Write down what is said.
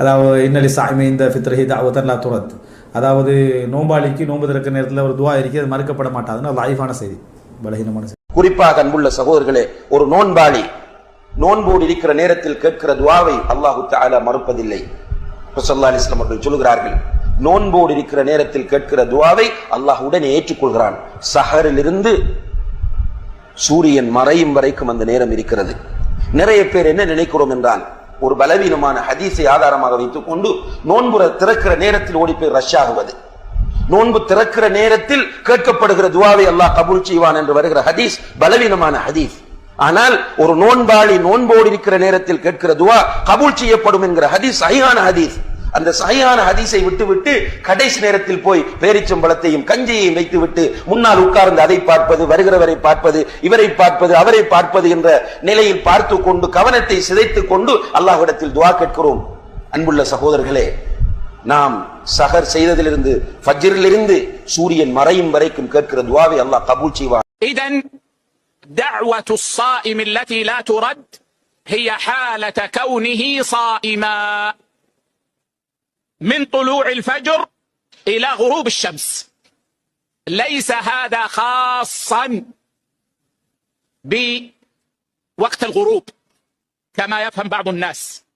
அதாவது இன்னலி சாமி இந்த ஃபித்ரஹி தாவத்தன் லா துரத், அதாவது நோம்பாளிக்கு நோன்பு திறக்கிற நேரத்தில் ஒரு துவா இருக்கு, அது மறுக்கப்பட மாட்டாதுன்னு லைஃபான செய்தி, பலகீனமான செய்தி. குறிப்பாக அன்புள்ள சகோதரர்களே, ஒரு நோன்பாளி நோன்போடு இருக்கிற நேரத்தில் கேட்கிற துவாவை அல்லாஹு தஆலா மறுப்பதில்லை. ஸல்லல்லாஹு அலைஹி வஸல்லம் அவர்கள் சொல்கிறார்கள், நோன்போடு இருக்கிற நேரத்தில் கேட்கிற துவாவை அல்லாஹ் உடனே ஏற்றுக்கொள்கிறான். சஹரிலிருந்து சூரியன் மறையும் வரைக்கும் அந்த நேரம் இருக்கிறது. நிறைய பேர் என்ன நினைக்கிறோம் என்றால், ஒரு பலவீனமான ஹதீஸை ஆதாரமாக வைத்துக் கொண்டு நோன்பு திறக்கிற நேரத்தில் ஓடி போய் ரஷ் ஆகுவது, நோன்பு திறக்கிற நேரத்தில் கேட்கப்படுகிற துவாவை அல்லாஹ் கபூல் செய்வான் என்று வருகிற ஹதீஸ் பலவீனமான ஹதீஸ். ஆனால் ஒரு நோன்பாளி நோன்போடு இருக்கிற நேரத்தில் கேட்கிற துவா கபூல் செய்யப்படும் என்கிற ஹதீஸ் சஹீஹான ஹதீஸ். அந்த சஹீஹான ஹதீஸை விட்டுவிட்டு கடைசி நேரத்தில் போய் பேரிச்சம்பழத்தையும் கஞ்சியையும் வைத்துவிட்டு முன்னால் உட்கார்ந்து அதை பார்ப்பது, வருகிறவரை பார்ப்பது, இவரை பார்ப்பது, அவரை பார்ப்பது என்ற நிலையில் பார்த்து கொண்டு கவனத்தை சிதைத்துக் கொண்டு அல்லாஹ்விடத்தில் துவா கேட்கிறோம். அன்புள்ள சகோதரர்களே, நாம் சஹர் செய்ததிலிருந்து ஃபஜ்ரிலிருந்து சூரியன் மறையும் வரைக்கும் கேட்கிற துவாவை அல்லாஹ் கபூல் செய்வான். இதன் دعوة الصائم التي لا ترد هي حالة كونه صائما من طلوع الفجر إلى غروب الشمس. ليس هذا خاصا بوقت الغروب كما يفهم بعض الناس.